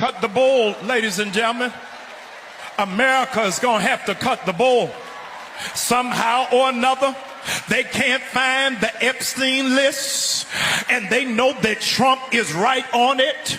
Cut the bull, ladies and gentlemen. America is going to have to cut the bull. Somehow or another, they can't find the Epstein list, and they know that Trump is right on it.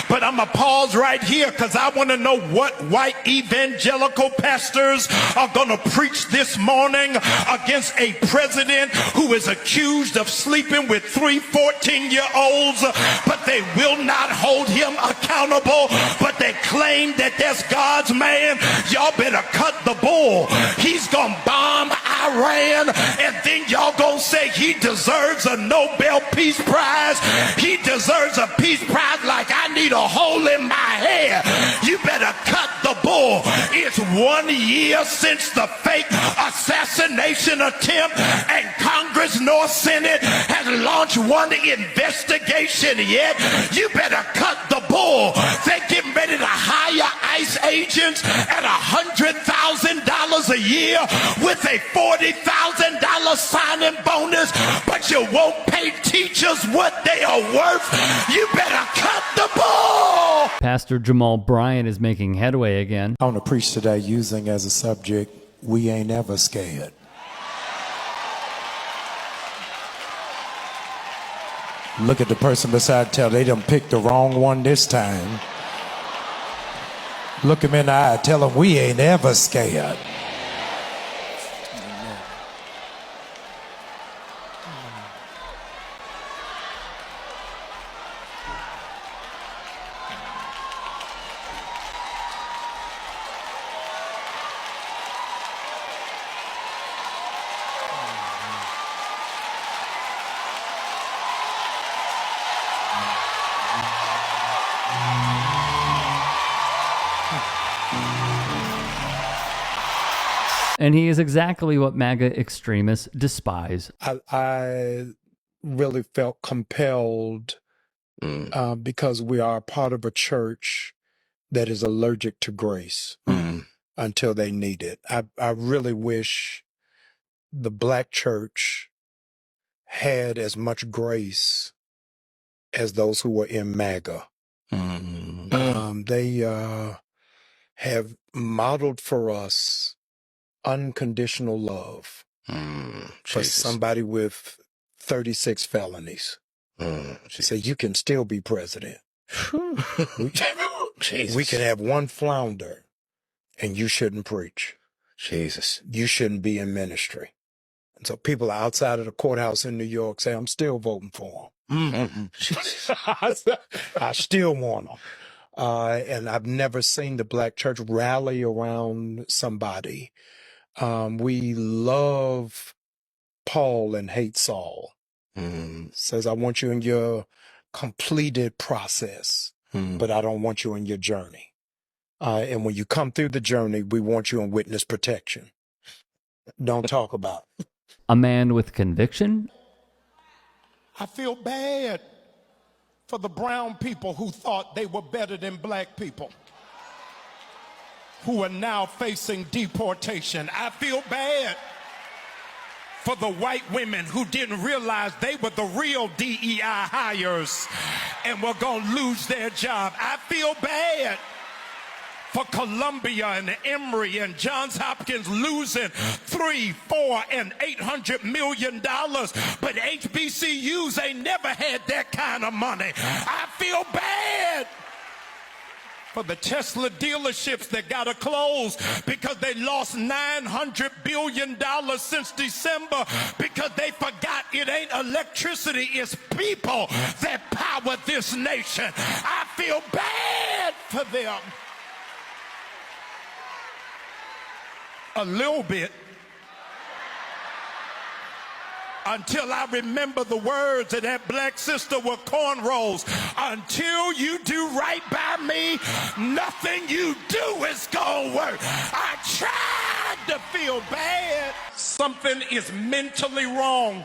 But I'm going to pause right here because I want to know what white evangelical pastors are going to preach this morning against a president who is accused of sleeping with 3 14-year-olds, but they will not hold him accountable, but they claim that that's God's man. Y'all better cut the bull. He's going to bomb Iran, and then y'all gonna say he deserves a Nobel Peace Prize. He deserves a peace prize like I need a hole in my head. You better cut the bull. It's 1 year since the fake assassination attempt, and Congress nor Senate has launched one investigation yet. You better cut the bull. They're getting ready to hire ICE agents at $100,000 a year with a $40,000 signing bonus, but you won't pay teachers what they are worth. You better cut the bull. Pastor Jamal Bryant is making headway again. I want to preach today using as a subject, we ain't ever scared. Look at the person beside, tell they done picked the wrong one this time. Look him in the eye, tell him we ain't ever scared. And he is exactly what MAGA extremists despise. I really felt compelled because we are part of a church that is allergic to grace until they need it. I really wish the black church had as much grace as those who were in MAGA. They have modeled for us unconditional love for somebody with 36 felonies. Say you can still be president. We can have one flounder and you shouldn't preach. Jesus. You shouldn't be in ministry. And so people outside of the courthouse in New York say, I'm still voting for them. I still want them. And I've never seen the black church rally around somebody. We love Paul and hate Saul. Says, I want you in your completed process, but I don't want you in your journey. And when you come through the journey, we want you in witness protection. Don't talk about it. A man with conviction. I feel bad for the brown people who thought they were better than black people, who are now facing deportation. I feel bad for the white women who didn't realize they were the real DEI hires and were going to lose their job. I feel bad for Columbia and Emory and Johns Hopkins losing $300, $400, and $800 million, but HBCUs ain't never had that kind of money. I feel bad for the Tesla dealerships that got to close because they lost $900 billion since December because they forgot it ain't electricity, it's people that power this nation. I feel bad for them. A little bit. Until I remember the words of that black sister with cornrows. Until you do right by me, nothing you do is gonna work. I tried to feel bad. Something is mentally wrong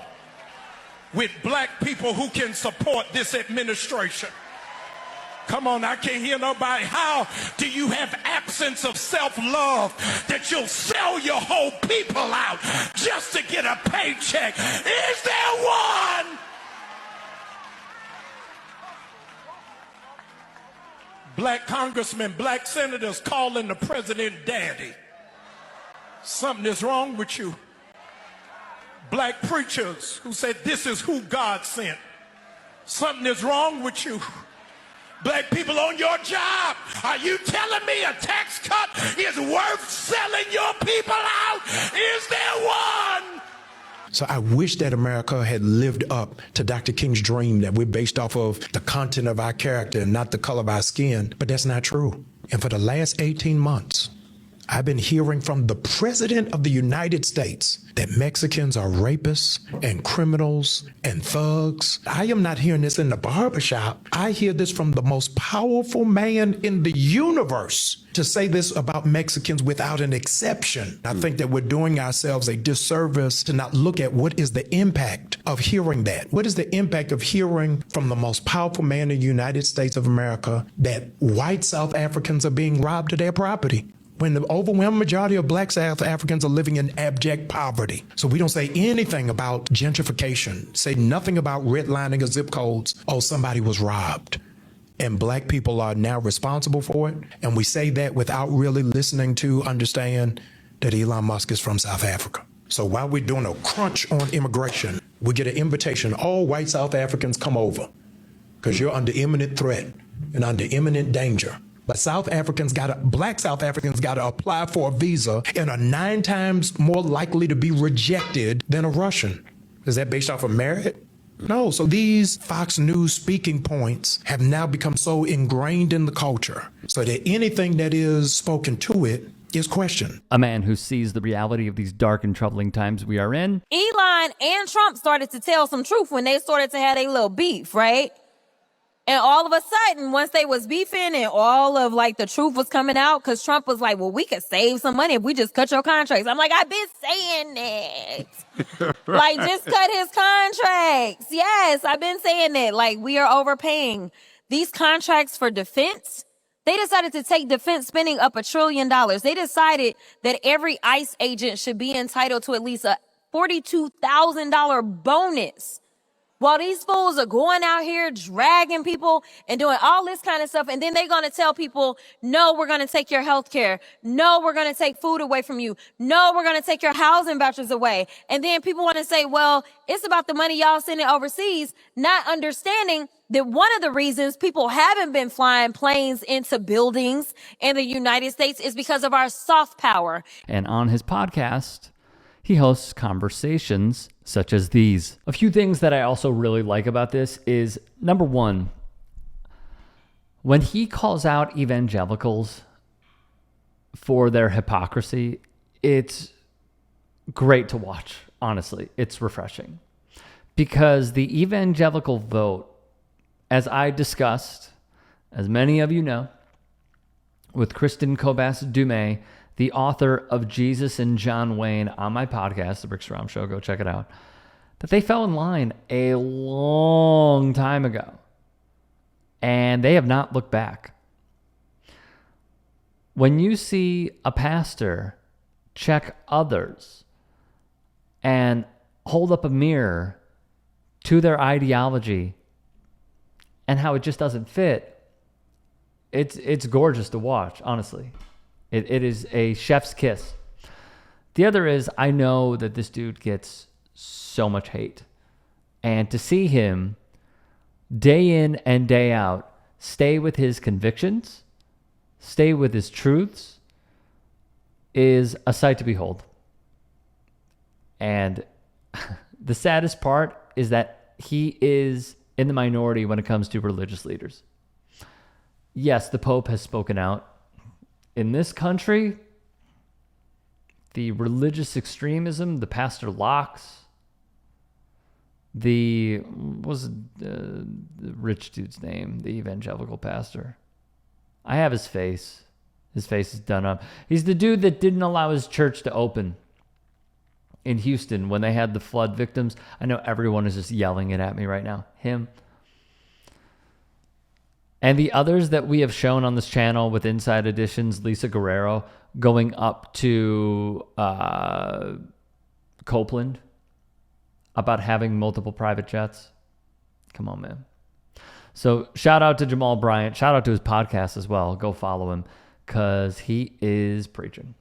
with black people who can support this administration. Come on, I can't hear nobody. How do you have absence of self-love that you'll sell your whole people out just to get a paycheck? Is there one? Black congressmen, black senators calling the president daddy. Something is wrong with you. Black preachers who said this is who God sent. Something is wrong with you. Black people on your job, are you telling me a tax cut is worth selling your people out? Is there one? So I wish that America had lived up to Dr. King's dream that we're based off of the content of our character and not the color of our skin, but that's not true. And for the last 18 months, I've been hearing from the President of the United States that Mexicans are rapists and criminals and thugs. I am not hearing this in the barbershop. I hear this from the most powerful man in the universe to say this about Mexicans without an exception. I think that we're doing ourselves a disservice to not look at what is the impact of hearing that. What is the impact of hearing from the most powerful man in the United States of America that white South Africans are being robbed of their property, when the overwhelming majority of black South Africans are living in abject poverty? So we don't say anything about gentrification, say nothing about redlining of zip codes. Oh, somebody was robbed, and black people are now responsible for it. And we say that without really listening to understand that Elon Musk is from South Africa. So while we're doing a crunch on immigration, we get an invitation, all white South Africans come over because you're under imminent threat and under imminent danger. But black South Africans gotta apply for a visa and are 9 times more likely to be rejected than a Russian. Is that based off of merit? No. So these Fox News speaking points have now become so ingrained in the culture so that anything that is spoken to it is questioned. A man who sees the reality of these dark and troubling times we are in. Elon and Trump started to tell some truth when they started to have a little beef, right? And all of a sudden, once they was beefing and all of like the truth was coming out, because Trump was like, well, we could save some money if we just cut your contracts. I'm like, I've been saying that. Like, just cut his contracts. Yes, I've been saying that. Like, we are overpaying. These contracts for defense, they decided to take defense spending up $1 trillion. They decided that every ICE agent should be entitled to at least a $42,000 bonus. While these fools are going out here dragging people and doing all this kind of stuff, and then they're going to tell people, no, we're going to take your health care. No, we're going to take food away from you. No, we're going to take your housing vouchers away. And then people want to say, well, it's about the money y'all sending overseas, not understanding that one of the reasons people haven't been flying planes into buildings in the United States is because of our soft power. And on his podcast, he hosts conversations such as these. A few things that I also really like about this is, number one, when he calls out evangelicals for their hypocrisy, it's great to watch, honestly. It's refreshing. Because the evangelical vote, as I discussed, as many of you know, with Kristen Kobas-Dumais, the author of Jesus and John Wayne, on my podcast, The Rick Strom Show, go check it out, that they fell in line a long time ago. And they have not looked back. When you see a pastor check others and hold up a mirror to their ideology and how it just doesn't fit, it's gorgeous to watch, honestly. It is a chef's kiss. The other is, I know that this dude gets so much hate. And to see him day in and day out stay with his convictions, stay with his truths, is a sight to behold. And the saddest part is that he is in the minority when it comes to religious leaders. Yes, the Pope has spoken out. In this country, the religious extremism, the Pastor Locks, the rich dude's name, the evangelical pastor. I have his face. His face is done up. He's the dude that didn't allow his church to open in Houston when they had the flood victims. I know everyone is just yelling it at me right now. Him. And the others that we have shown on this channel with Inside Editions, Lisa Guerrero, going up to Copeland about having multiple private jets. Come on, man. So shout out to Jamal Bryant. Shout out to his podcast as well. Go follow him because he is preaching.